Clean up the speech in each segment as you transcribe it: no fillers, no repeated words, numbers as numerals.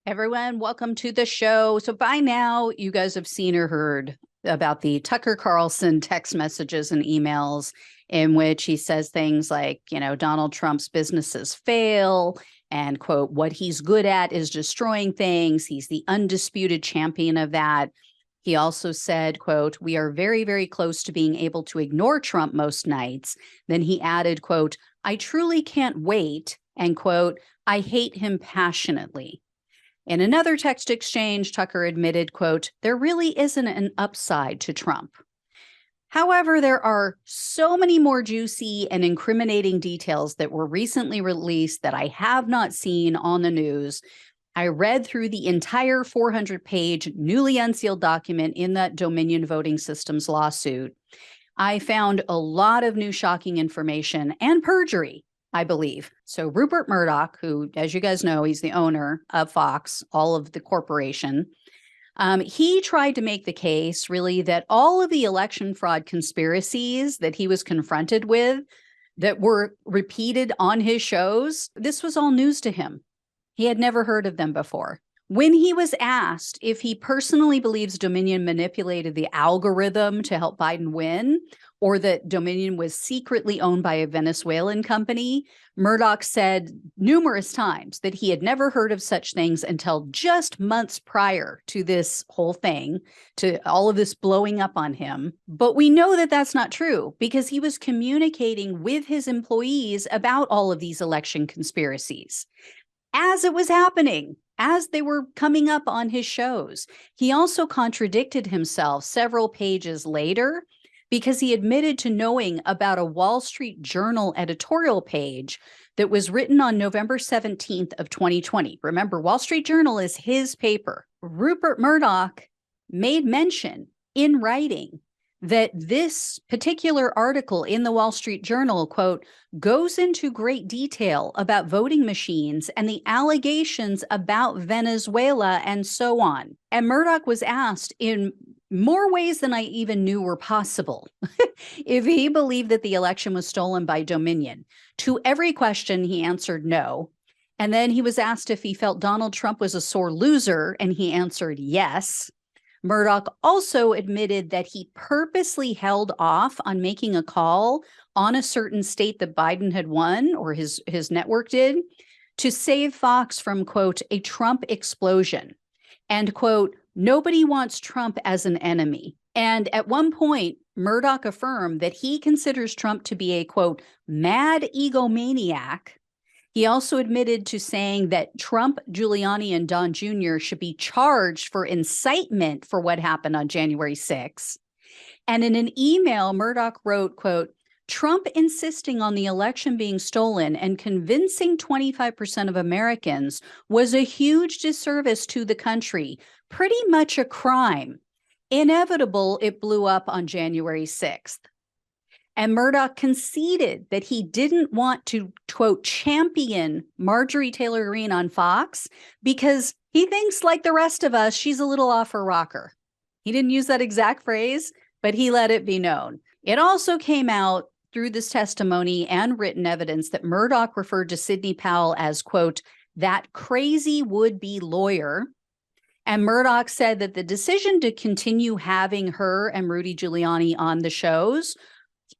Everyone, welcome to the show. So by now, you guys have seen or heard about the Tucker Carlson text messages and emails in which he says things like, Donald Trump's businesses fail and, quote, what he's good at is destroying things. He's the undisputed champion of that. He also said, quote, we are very, very close to being able to ignore Trump most nights. Then he added, quote, I truly can't wait, and, quote, I hate him passionately. In another text exchange, Tucker admitted, quote, there really isn't an upside to Trump. However, there are so many more juicy and incriminating details that were recently released that I have not seen on the news. I read through the entire 400-page newly unsealed document in that Dominion Voting Systems lawsuit. I found a lot of new shocking information and perjury, I believe. So Rupert Murdoch, who, as you guys know, he's the owner of Fox, all of the corporation, he tried to make the case, really, that all of the election fraud conspiracies that he was confronted with that were repeated on his shows, this was all news to him. He had never heard of them before. When he was asked if he personally believes Dominion manipulated the algorithm to help Biden win, or that Dominion was secretly owned by a Venezuelan company, Murdoch said numerous times that he had never heard of such things until just months prior to this whole thing, to all of this blowing up on him. But we know that that's not true because he was communicating with his employees about all of these election conspiracies as it was happening, as they were coming up on his shows. He also contradicted himself several pages later because he admitted to knowing about a Wall Street Journal editorial page that was written on November 17th of 2020. Remember, Wall Street Journal is his paper. Rupert Murdoch made mention in writing that this particular article in the Wall Street Journal, quote, goes into great detail about voting machines and the allegations about Venezuela and so on. And Murdoch was asked in more ways than I even knew were possible if he believed that the election was stolen by Dominion. To every question, he answered no. And then he was asked if he felt Donald Trump was a sore loser, and he answered yes. Murdoch also admitted that he purposely held off on making a call on a certain state that Biden had won, or his network did, to save Fox from, quote, a Trump explosion. And, quote, nobody wants Trump as an enemy. And at one point, Murdoch affirmed that he considers Trump to be a, quote, mad egomaniac. He also admitted to saying that Trump, Giuliani, and Don Jr. should be charged for incitement for what happened on January 6th. And in an email, Murdoch wrote, quote, Trump insisting on the election being stolen and convincing 25% of Americans was a huge disservice to the country, pretty much a crime. Inevitable, it blew up on January 6th. And Murdoch conceded that he didn't want to, quote, champion Marjorie Taylor Greene on Fox because he thinks, like the rest of us, she's a little off her rocker. He didn't use that exact phrase, but he let it be known. It also came out through this testimony and written evidence that Murdoch referred to Sidney Powell as, quote, that crazy would-be lawyer. And Murdoch said that the decision to continue having her and Rudy Giuliani on the shows,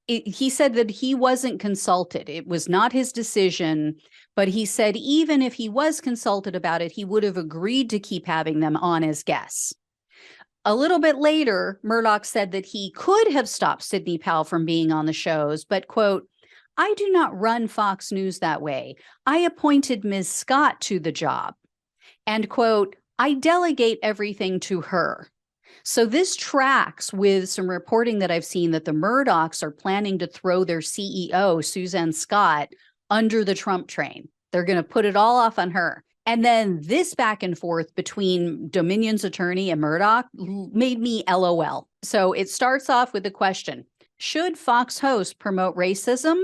he said that he wasn't consulted. It was not his decision, but he said even if he was consulted about it, he would have agreed to keep having them on as guests. A little bit later, Murdoch said that he could have stopped Sidney Powell from being on the shows, but, quote, I do not run Fox News that way. I appointed Ms. Scott to the job. And, quote, I delegate everything to her. So this tracks with some reporting that I've seen that the Murdochs are planning to throw their CEO, Suzanne Scott, under the Trump train. They're going to put it all off on her. And then this back and forth between Dominion's attorney and Murdoch made me LOL. So it starts off with the question, should Fox hosts promote racism?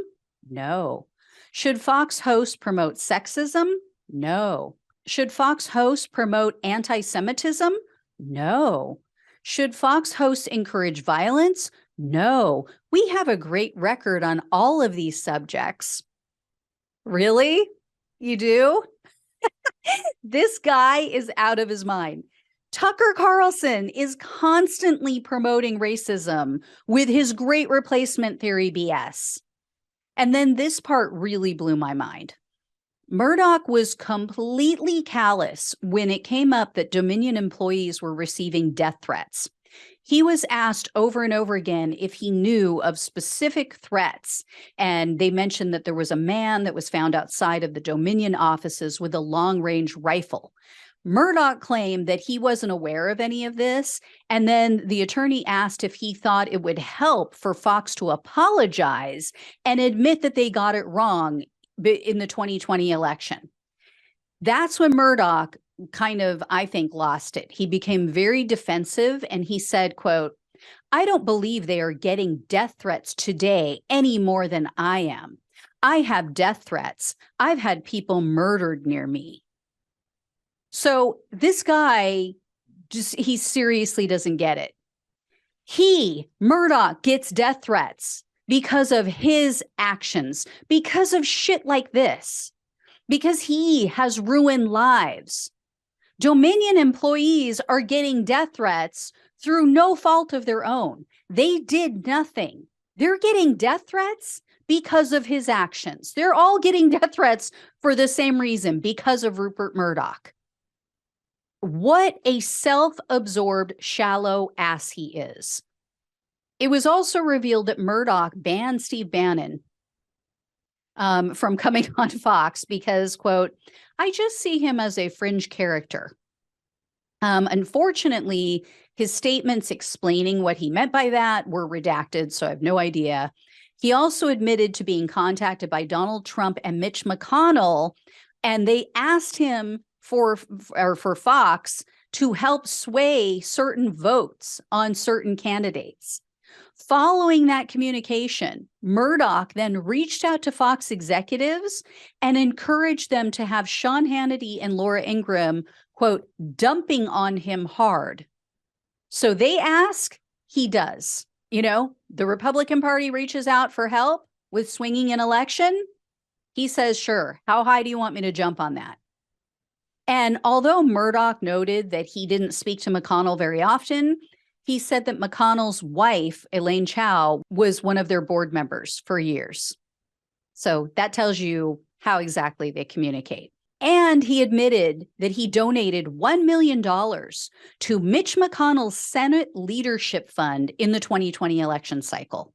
No. Should Fox hosts promote sexism? No. Should Fox hosts promote anti-Semitism? No. Should Fox hosts encourage violence? No. We have a great record on all of these subjects. Really? You do? This guy is out of his mind. Tucker Carlson is constantly promoting racism with his great replacement theory BS. And then this part really blew my mind. Murdoch was completely callous when it came up that Dominion employees were receiving death threats. He was asked over and over again if he knew of specific threats, and they mentioned that there was a man that was found outside of the Dominion offices with a long-range rifle. Murdoch claimed that he wasn't aware of any of this, and then the attorney asked if he thought it would help for Fox to apologize and admit that they got it wrong in the 2020 election. That's when Murdoch kind of, I think, lost it. He became very defensive and he said, quote, "I don't believe they are getting death threats today any more than I am. I have death threats. I've had people murdered near me." So this guy he seriously doesn't get it. Murdoch, gets death threats because of his actions, because of shit like this, because he has ruined lives. Dominion employees are getting death threats through no fault of their own. They did nothing. They're getting death threats because of his actions. They're all getting death threats for the same reason, because of Rupert Murdoch. What a self-absorbed, shallow ass he is. It was also revealed that Murdoch banned Steve Bannon from coming on Fox because, quote, "I just see him as a fringe character." Unfortunately, his statements explaining what he meant by that were redacted, so I have no idea. He also admitted to being contacted by Donald Trump and Mitch McConnell, and they asked him for Fox to help sway certain votes on certain candidates. Following that communication, Murdoch then reached out to Fox executives and encouraged them to have Sean Hannity and Laura Ingraham, quote, "dumping on him hard." So they ask, he does. You know, the Republican Party reaches out for help with swinging an election. He says, sure, how high do you want me to jump on that? And although Murdoch noted that he didn't speak to McConnell very often, he said that McConnell's wife, Elaine Chao, was one of their board members for years. So that tells you how exactly they communicate. And he admitted that he donated $1 million to Mitch McConnell's Senate Leadership Fund in the 2020 election cycle.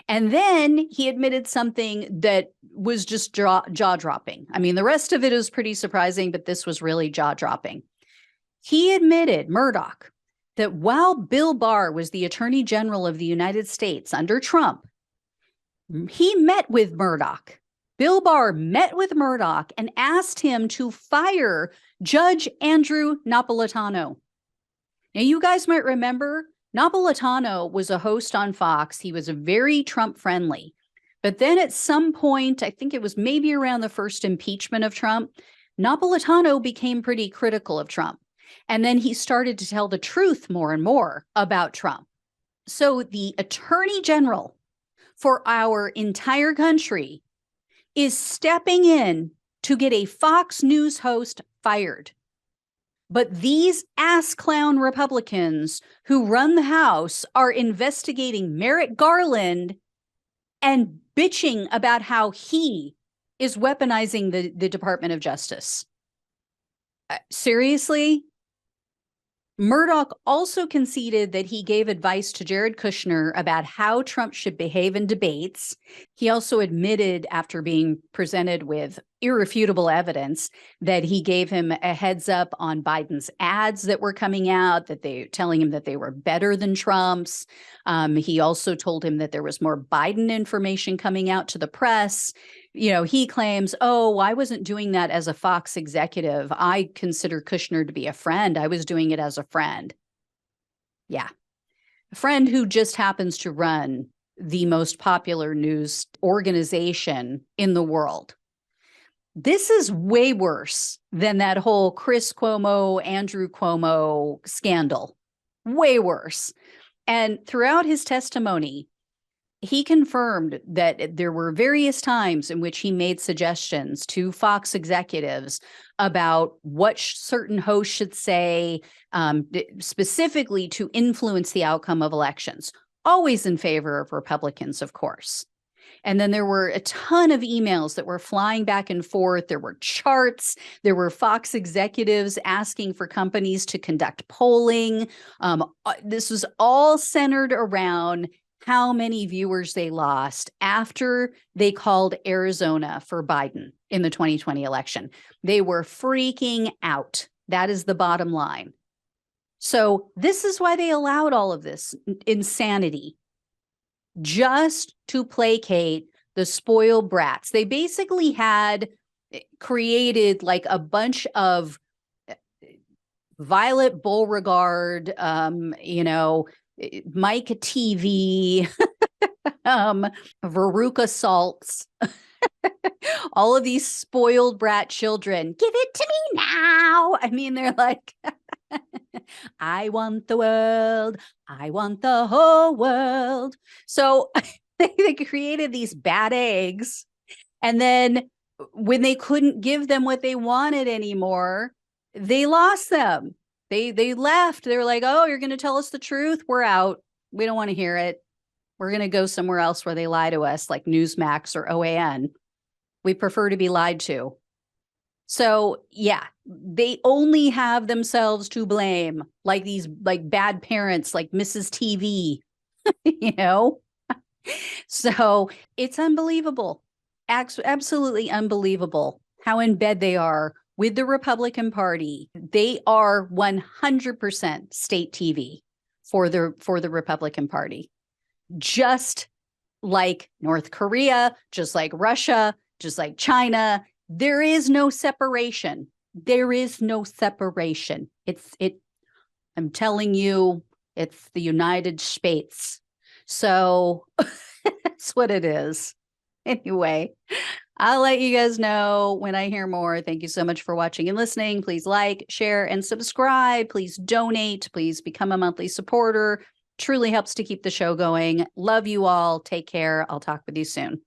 And then he admitted something that was just jaw-dropping. I mean, the rest of it is pretty surprising, but this was really jaw-dropping. He admitted, Murdoch, that while Bill Barr was the Attorney General of the United States under Trump, he met with Murdoch. Bill Barr met with Murdoch and asked him to fire Judge Andrew Napolitano. Now, you guys might remember, Napolitano was a host on Fox. He was very Trump-friendly. But then at some point, I think it was maybe around the first impeachment of Trump, Napolitano became pretty critical of Trump. And then he started to tell the truth more and more about Trump. So the Attorney General for our entire country is stepping in to get a Fox News host fired. But these ass clown Republicans who run the House are investigating Merrick Garland and bitching about how he is weaponizing the Department of Justice. Seriously? Murdoch also conceded that he gave advice to Jared Kushner about how Trump should behave in debates. He also admitted, after being presented with irrefutable evidence, that he gave him a heads up on Biden's ads that were coming out, that telling him that they were better than Trump's. He also told him that there was more Biden information coming out to the press. You know, he claims, oh, I wasn't doing that as a Fox executive. I consider Kushner to be a friend. I was doing it as a friend. Yeah. A friend who just happens to run the most popular news organization in the world. This is way worse than that whole Chris Cuomo, Andrew Cuomo scandal. Way worse. And throughout his testimony, he confirmed that there were various times in which he made suggestions to Fox executives about what certain hosts should say, specifically to influence the outcome of elections, always in favor of Republicans, of course. And then there were a ton of emails that were flying back and forth. There were charts. There were Fox executives asking for companies to conduct polling. This was all centered around how many viewers they lost after they called Arizona for Biden in the 2020 election. They were freaking out. That is the bottom line. So this is why they allowed all of this insanity, just to placate the spoiled brats. They basically had created like a bunch of Violet Beauregard, Mike TV, Veruca Salts, all of these spoiled brat children. Give it to me now. I mean, they're like, I want the world. I want the whole world. So they created these bad eggs. And then when they couldn't give them what they wanted anymore, they lost them. They left. They were like, oh, you're going to tell us the truth? We're out. We don't want to hear it. We're going to go somewhere else where they lie to us, like Newsmax or OAN. We prefer to be lied to. So, yeah, they only have themselves to blame, like these like bad parents, like Mrs. TV, So it's unbelievable. Absolutely unbelievable how in bed they are with the Republican Party. They are 100% state TV for the Republican Party. Just like North Korea, just like Russia, just like China, there is no separation. There is no separation. I'm telling you, it's the United States. So that's what it is. Anyway, I'll let you guys know when I hear more. Thank you so much for watching and listening. Please like, share, and subscribe. Please donate. Please become a monthly supporter. Truly helps to keep the show going. Love you all. Take care. I'll talk with you soon.